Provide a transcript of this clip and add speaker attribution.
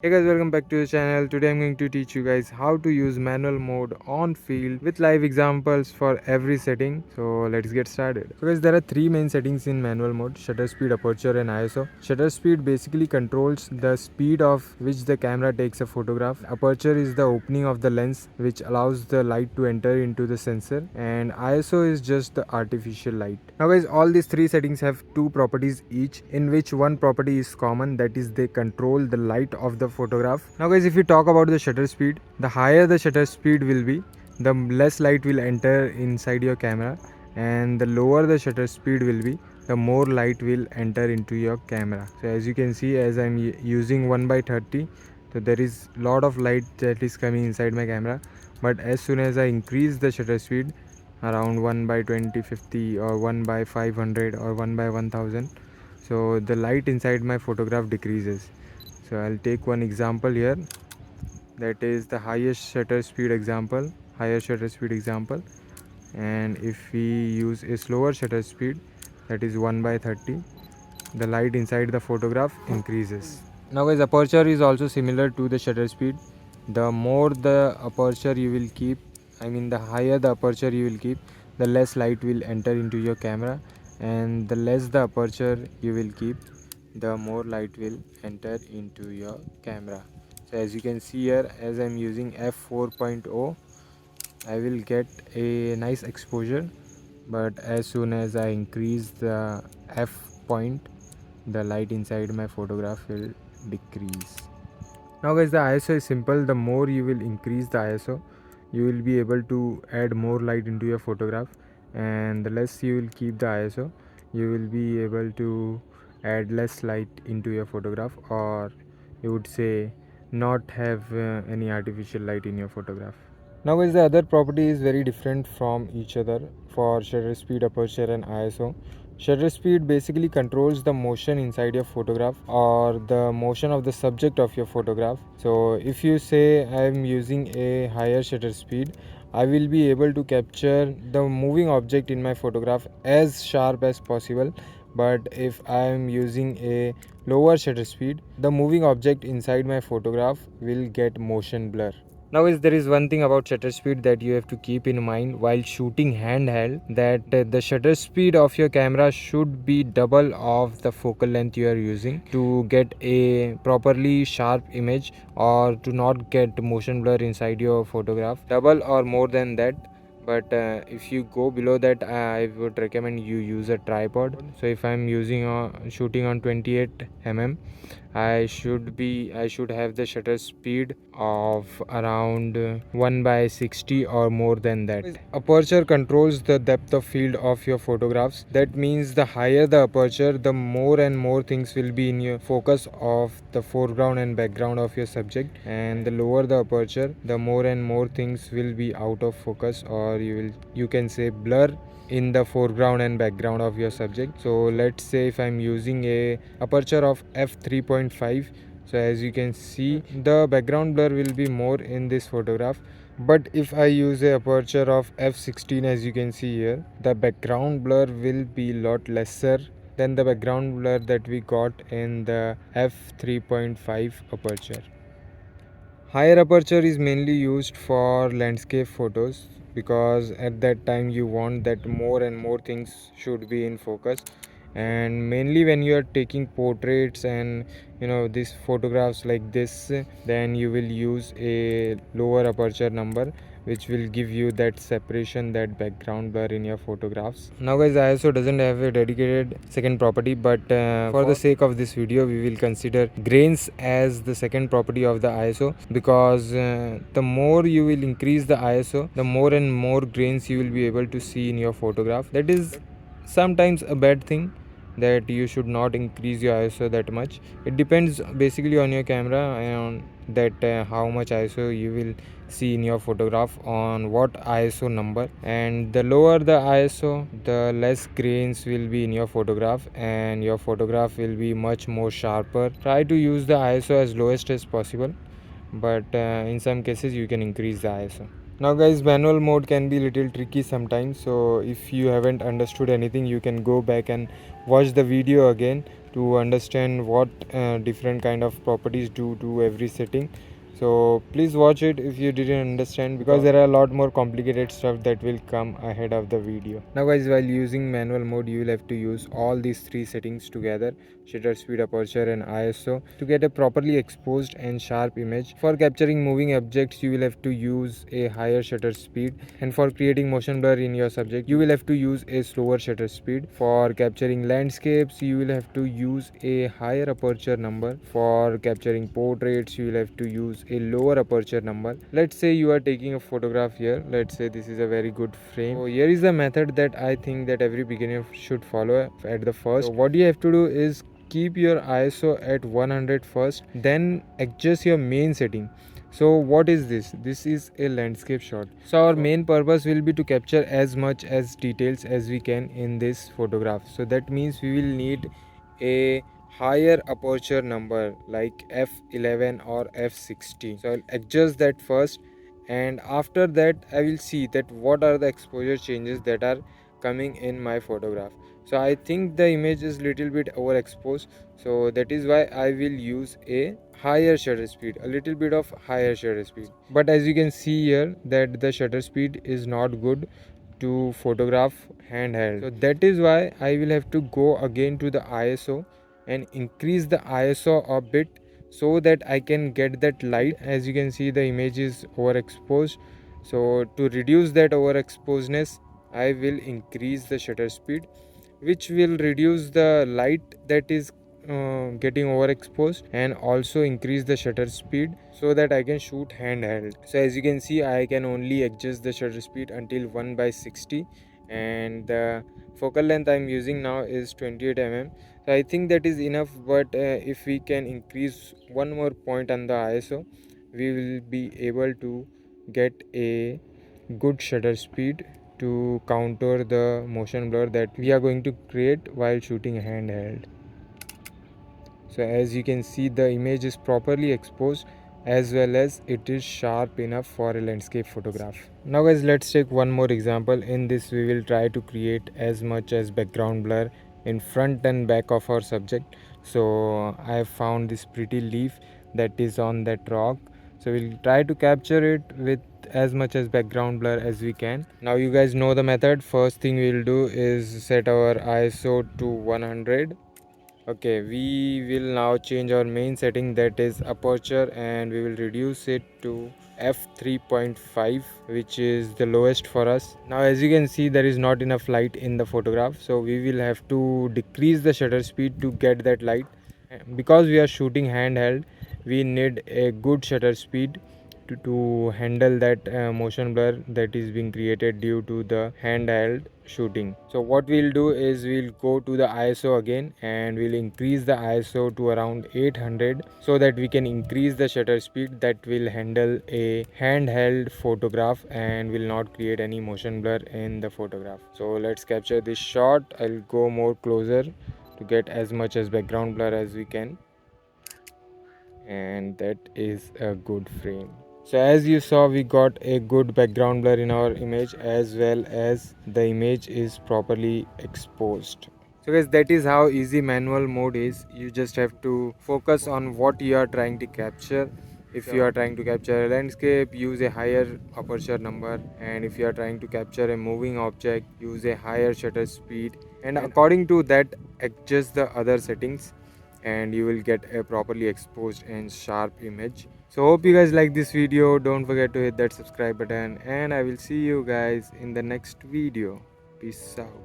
Speaker 1: Hey guys, welcome back to the channel. Today I'm going to teach you guys how to use manual mode on field with live examples for every setting. So let's get started. So guys, there are three main settings in manual mode: shutter speed, aperture and ISO. Shutter speed basically controls the speed of which the camera takes a photograph. Aperture is the opening of the lens which allows the light to enter into the sensor, and ISO is just the artificial light. Now guys, all these three settings have two properties each, in which one property is common, that is they control the light of the photograph. Now guys, if you talk about the shutter speed, the higher the shutter speed will be, the less light will enter inside your camera, and the lower the shutter speed will be, the more light will enter into your camera. So as you can see, as I'm using 1/30, so there is lot of light that is coming inside my camera. But as soon as I increase the shutter speed around 1/20, 50 or 1/500 or 1/1000, so the light inside my photograph decreases. So I'll take one example here, that is the highest shutter speed example, higher shutter speed example. And if we use a slower shutter speed, that is 1/30, the light inside the photograph increases. Now guys, aperture is also similar to the shutter speed. The more the aperture you will keep, the higher the aperture you will keep, the less light will enter into your camera, and the less the aperture you will keep, the more light will enter into your camera. So as you can see here, as I'm using f4.0, I will get a nice exposure. But as soon as I increase the f point, the light inside my photograph will decrease. Now guys, the ISO is simple. The more you will increase the ISO, you will be able to add more light into your photograph, and the less you will keep the ISO, you will be able to add less light into your photograph, or you would say not have any artificial light in your photograph. Now guys, the other property is very different from each other for shutter speed, aperture and ISO. Shutter speed basically controls the motion inside your photograph, or the motion of the subject of your photograph. So if you say I am using a higher shutter speed, I will be able to capture the moving object in my photograph as sharp as possible. But if I am using a lower shutter speed, the moving object inside my photograph will get motion blur. Now there is one thing about shutter speed that you have to keep in mind while shooting handheld, that the shutter speed of your camera should be double of the focal length you are using to get a properly sharp image, or to not get motion blur inside your photograph. Double or more than that. But if you go below that, I would recommend you use a tripod. So if I'm using shooting on 28 mm, I should have the shutter speed of around 1/60 or more than that. Aperture controls the depth of field of your photographs. That means the higher the aperture, the more and more things will be in your focus of the foreground and background of your subject, and the lower the aperture, the more and more things will be out of focus, or you can say blur in the foreground and background of your subject. So let's say if I'm using a aperture of f3.5, so as you can see, the background blur will be more in this photograph. But if I use a aperture of f16, as you can see here, the background blur will be lot lesser than the background blur that we got in the f3.5 aperture. Higher aperture is mainly used for landscape photos, because at that time you want that more and more things should be in focus. And mainly when you are taking portraits and these photographs like this, then you will use a lower aperture number, which will give you that separation, that background blur in your photographs. Now guys, ISO doesn't have a dedicated second property, but for the sake of this video we will consider grains as the second property of the ISO, because the more you will increase the ISO, the more and more grains you will be able to see in your photograph. That is sometimes a bad thing, that you should not increase your ISO that much. It depends basically on your camera and that how much ISO you will see in your photograph, on what ISO number. And the lower the ISO, the less grains will be in your photograph, and your photograph will be much more sharper. Try to use the ISO as lowest as possible, but in some cases you can increase the ISO. Now guys, manual mode can be little tricky sometimes, so if you haven't understood anything, you can go back and watch the video again to understand what different kind of properties do to every setting. So please watch it if you didn't understand, because there are a lot more complicated stuff that will come ahead of the video. Now guys, while using manual mode, you will have to use all these three settings together: shutter speed, aperture and ISO, to get a properly exposed and sharp image. For capturing moving objects, you will have to use a higher shutter speed, and for creating motion blur in your subject, you will have to use a slower shutter speed. For capturing landscapes, you will have to use a higher aperture number. For capturing portraits, you will have to use a lower aperture number. Let's say you are taking a photograph here. Let's say this is a very good frame. So here is the method that I think that every beginner should follow at the first. So what you have to do is keep your ISO at 100 first, then adjust your main setting. So what is this? This is a landscape shot. So our main purpose will be to capture as much as details as we can in this photograph. So that means we will need a higher aperture number like f11 or f16. So I'll adjust that first, and after that I will see that what are the exposure changes that are coming in my photograph. So I think the image is little bit overexposed, so that is why I will use a higher shutter speed, a little bit of higher shutter speed. But as you can see here that the shutter speed is not good to photograph handheld, so that is why I will have to go again to the ISO and increase the ISO a bit, so that I can get that light. As you can see, the image is overexposed, so to reduce that overexposedness I will increase the shutter speed, which will reduce the light that is getting overexposed, and also increase the shutter speed so that I can shoot handheld. So as you can see, I can only adjust the shutter speed until 1/60, and the focal length I'm using now is 28 mm. So I think that is enough, but if we can increase one more point on the ISO, we will be able to get a good shutter speed to counter the motion blur that we are going to create while shooting handheld. So as you can see, the image is properly exposed as well as it is sharp enough for a landscape photograph. Now guys, let's take one more example. In this we will try to create as much as background blur in front and back of our subject. So I have found this pretty leaf that is on that rock, so we'll try to capture it with as much as background blur as we can. Now you guys know the method. First thing we'll do is set our ISO to 100. Okay, we will now change our main setting, that is aperture, and we will reduce it to f3.5, which is the lowest for us. Now as you can see, there is not enough light in the photograph, so we will have to decrease the shutter speed to get that light. Because we are shooting handheld, we need a good shutter speed to handle that motion blur that is being created due to the handheld shooting. So what we'll do is we'll go to the ISO again, and we'll increase the ISO to around 800, so that we can increase the shutter speed that will handle a handheld photograph and will not create any motion blur in the photograph. So let's capture this shot. I'll go more closer to get as much as background blur as we can, and that is a good frame. So as you saw, we got a good background blur in our image, as well as the image is properly exposed. So guys, that is how easy manual mode is. You just have to focus on what you are trying to capture. If you are trying to capture a landscape, use a higher aperture number, and if you are trying to capture a moving object, use a higher shutter speed, and according to that adjust the other settings, and you will get a properly exposed and sharp image. So hope you guys like this video. Don't forget to hit that subscribe button, and I will see you guys in the next video. Peace out.